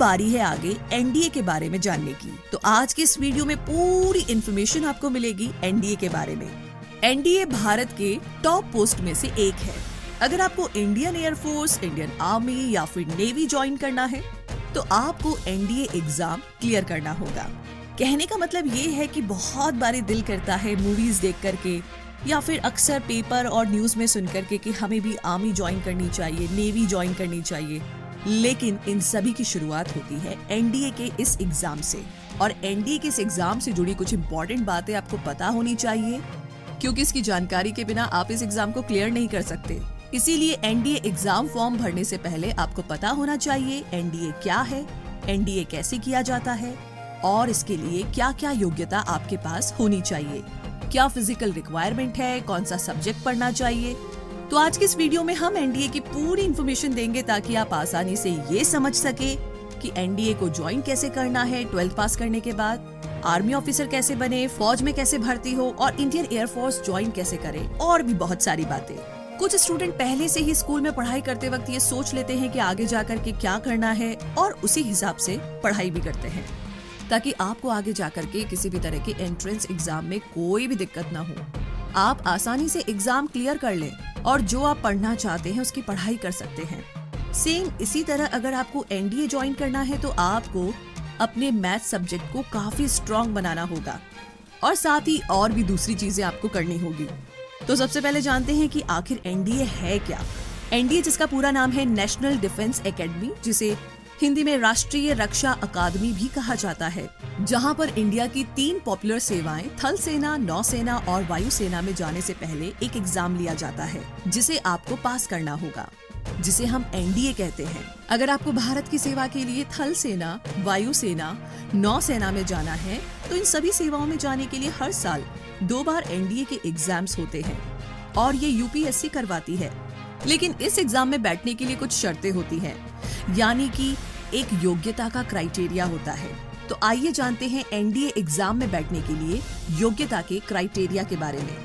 बारी है आगे एनडीए के बारे में जानने की। तो आज के इस वीडियो में पूरी इन्फॉर्मेशन आपको मिलेगी एनडीए के बारे में। एनडीए भारत के टॉप पोस्ट में से एक है। अगर आपको इंडियन एयरफोर्स, इंडियन आर्मी या फिर नेवी ज्वाइन करना है तो आपको एनडीए एग्जाम क्लियर करना होगा। कहने का मतलब ये है कि बहुत बारी दिल करता है मूवीज देख करके या फिर अक्सर पेपर और न्यूज में सुन करके कि हमें भी आर्मी ज्वाइन करनी चाहिए, नेवी ज्वाइन करनी चाहिए, लेकिन इन सभी की शुरुआत होती है एनडीए के इस एग्जाम से। और एनडीए के इस एग्जाम से जुड़ी कुछ इंपॉर्टेंट बातें आपको पता होनी चाहिए, क्योंकि इसकी जानकारी के बिना आप इस एग्जाम को क्लियर नहीं कर सकते। इसीलिए एनडीए एग्जाम फॉर्म भरने से पहले आपको पता होना चाहिए एनडीए क्या है, एनडीए कैसे किया जाता है और इसके लिए क्या क्या योग्यता आपके पास होनी चाहिए, क्या फिजिकल रिक्वायरमेंट है, कौन सा सब्जेक्ट पढ़ना चाहिए। तो आज की इस वीडियो में हम एनडीए की पूरी इन्फॉर्मेशन देंगे ताकि आप आसानी से ये समझ सके कि एनडीए को ज्वाइन कैसे करना है 12th पास करने के बाद, आर्मी ऑफिसर कैसे बने, फौज में कैसे भर्ती हो और इंडियन एयरफोर्स ज्वाइन कैसे करें, और भी बहुत सारी बातें। कुछ स्टूडेंट पहले से ही स्कूल में पढ़ाई करते वक्त ये सोच लेते हैं कि आगे जाकर के क्या करना है और उसी हिसाब से पढ़ाई भी करते हैं, ताकि आपको आगे जाकर के किसी भी तरह के एंट्रेंस एग्जाम में कोई भी दिक्कत ना हो, आप आसानी से एग्जाम क्लियर कर लें और जो आप पढ़ना चाहते हैं उसकी पढ़ाई कर सकते हैं। सेम इसी तरह अगर आपको एनडीए ज्वाइन करना है तो आपको अपने मैथ सब्जेक्ट को काफी स्ट्रॉन्ग बनाना होगा और साथ ही और भी दूसरी चीजें आपको करनी होगी। तो सबसे पहले जानते हैं कि आखिर एनडीए है क्या। एनडीए, जिसका पूरा नाम है नेशनल डिफेंस एकेडमी, जिसे हिंदी में राष्ट्रीय रक्षा अकादमी भी कहा जाता है, जहां पर इंडिया की 3 पॉपुलर सेवाएं थल सेना, नौसेना और वायुसेना में जाने से पहले एक एग्जाम लिया जाता है जिसे आपको पास करना होगा, जिसे हम एनडीए कहते हैं। अगर आपको भारत की सेवा के लिए थल सेना, वायुसेना, नौसेना में जाना है तो इन सभी सेवाओं में जाने के लिए हर साल 2 बार एनडीए के एग्जाम्स होते हैं और ये यूपीएससी करवाती है। लेकिन इस एग्जाम में बैठने के लिए कुछ शर्तें होती हैं, यानी कि एक योग्यता का क्राइटेरिया होता है। तो आइए जानते हैं एनडीए एग्जाम में बैठने के लिए योग्यता के क्राइटेरिया के बारे में।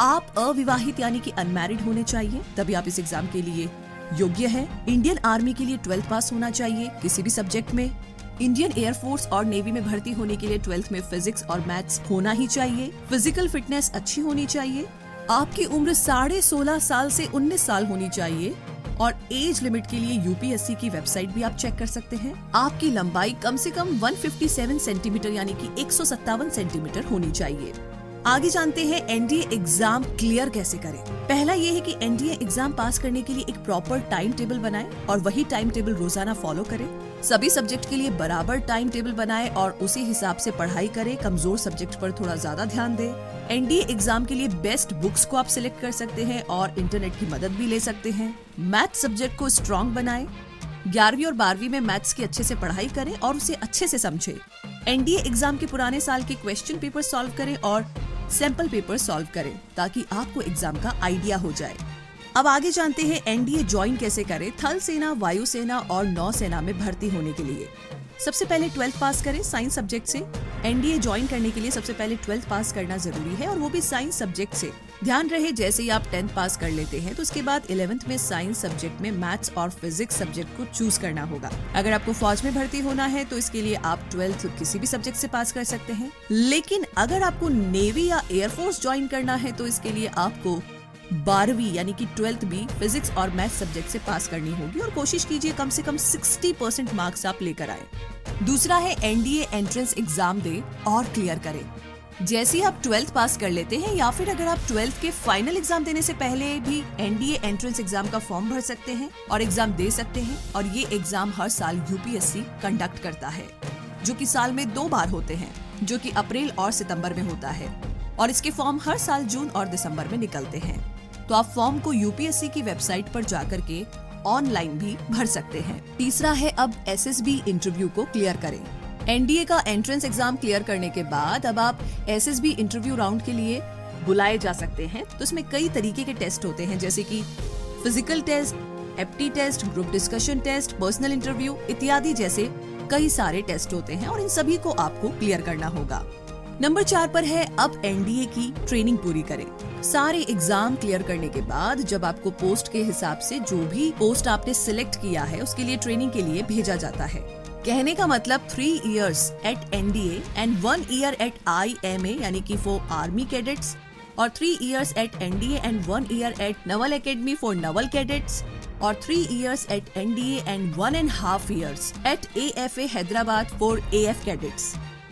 आप अविवाहित यानी कि अनमैरिड होने चाहिए, तभी आप इस एग्जाम के लिए योग्य हैं। इंडियन आर्मी के लिए 12th पास होना चाहिए किसी भी सब्जेक्ट में। इंडियन एयरफोर्स और नेवी में भर्ती होने के लिए 12th में फिजिक्स और मैथ्स होना ही चाहिए। फिजिकल फिटनेस अच्छी होनी चाहिए। आपकी उम्र 16.5 साल से 19 साल होनी चाहिए और एज लिमिट के लिए यूपीएससी की वेबसाइट भी आप चेक कर सकते हैं। आपकी लंबाई कम से कम 157 सेंटीमीटर यानी कि 157 सेंटीमीटर होनी चाहिए। आगे जानते हैं एनडीए एग्जाम क्लियर कैसे करें। पहला ये है कि एनडीए एग्जाम पास करने के लिए एक प्रॉपर टाइम टेबल बनाएं और वही टाइम टेबल रोजाना फॉलो करें। सभी सब्जेक्ट के लिए बराबर टाइम टेबल बनाएं और उसी हिसाब से पढ़ाई करें। कमजोर सब्जेक्ट पर थोड़ा ज्यादा ध्यान दें। एनडीए एग्जाम के लिए बेस्ट बुक्स को आप सिलेक्ट कर सकते हैं और इंटरनेट की मदद भी ले सकते हैं। मैथ सब्जेक्ट को स्ट्रॉन्ग बनाएं। 11वीं और 12वीं में मैथ्स की अच्छे से पढ़ाई करें और उसे अच्छे से समझें। एनडीए एग्जाम के पुराने साल के क्वेश्चन पेपर सॉल्व करें और सैंपल पेपर सॉल्व करें ताकि आपको एग्जाम का आइडिया हो जाए। अब आगे जानते हैं एनडीए ज्वाइन कैसे करें थल सेना, वायुसेना और नौसेना में भर्ती होने के लिए। सबसे पहले 12th पास करें साइंस सब्जेक्ट से। एनडीए ज्वाइन करने के लिए सबसे पहले 12th पास करना जरूरी है और वो भी साइंस सब्जेक्ट से। ध्यान रहे जैसे ही आप 10th पास कर लेते हैं तो उसके बाद 11th में साइंस सब्जेक्ट में मैथ्स और फिजिक्स सब्जेक्ट को चूज करना होगा। अगर आपको फौज में भर्ती होना है तो इसके लिए आप 12th किसी भी सब्जेक्ट से पास कर सकते हैं। लेकिन अगर आपको नेवी या एयरफोर्स ज्वाइन करना है तो इसके लिए आपको 12वीं यानी कि 12th भी फिजिक्स और मैथ सब्जेक्ट से पास करनी होगी और कोशिश कीजिए कम से कम 60% मार्क्स आप लेकर आए। दूसरा है एनडीए एंट्रेंस एग्जाम दे और क्लियर करें। जैसे ही आप 12th पास कर लेते हैं या फिर अगर आप 12th के फाइनल एग्जाम देने से पहले भी एनडीए एंट्रेंस एग्जाम का फॉर्म भर सकते हैं और एग्जाम दे सकते हैं। और ये एग्जाम हर साल यूपीएससी कंडक्ट करता है, जो कि साल में 2 बार होते हैं, जो कि अप्रैल और सितंबर में होता है और इसके फॉर्म हर साल जून और दिसंबर में निकलते हैं। तो आप फॉर्म को यूपीएससी की वेबसाइट पर जाकर के ऑनलाइन भी भर सकते हैं। तीसरा है अब एसएसबी इंटरव्यू को क्लियर करें। एनडीए का एंट्रेंस एग्जाम क्लियर करने के बाद अब आप एसएसबी इंटरव्यू राउंड के लिए बुलाए जा सकते हैं। तो इसमें कई तरीके के टेस्ट होते हैं, जैसे कि फिजिकल टेस्ट, एप्टी test, group discussion test, personal interview इत्यादि जैसे कई सारे टेस्ट होते हैं और इन सभी को आपको क्लियर करना होगा। नंबर 4 पर है अब एनडीए की ट्रेनिंग पूरी करें। सारे एग्जाम क्लियर करने के बाद जब आपको पोस्ट के हिसाब से जो भी पोस्ट आपने सिलेक्ट किया है उसके लिए ट्रेनिंग के लिए भेजा जाता है। कहने का मतलब 3 years at NDA and 1 year at IMA यानी कि for Army Cadets और 3 years at NDA and 1 year at Naval Academy for Naval Cadets और 3 years at NDA and 1.5 years at AFA Hyderabad for AF Cadets।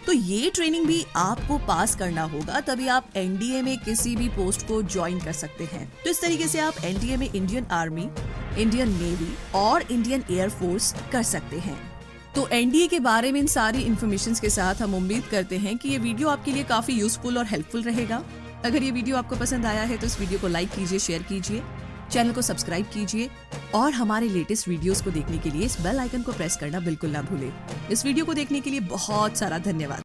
तो ये training भी आपको पास करना होगा, तभी आप एनडीए में किसी भी पोस्ट को ज्वाइन कर सकते हैं। तो इस तरीके से आप एनडीए में इंडियन आर्मी, इंडियन नेवी और इंडियन एयरफोर्स कर सकते हैं। तो एनडीए के बारे में इन सारी इन्फॉर्मेशन के साथ हम उम्मीद करते हैं कि ये वीडियो आपके लिए काफी यूजफुल और हेल्पफुल रहेगा। अगर ये वीडियो आपको पसंद आया है तो इस वीडियो को लाइक कीजिए, शेयर कीजिए, चैनल को सब्सक्राइब कीजिए और हमारे लेटेस्ट वीडियोस को देखने के लिए इस बेल आइकन को प्रेस करना बिल्कुल ना भूलें। इस वीडियो को देखने के लिए बहुत सारा धन्यवाद।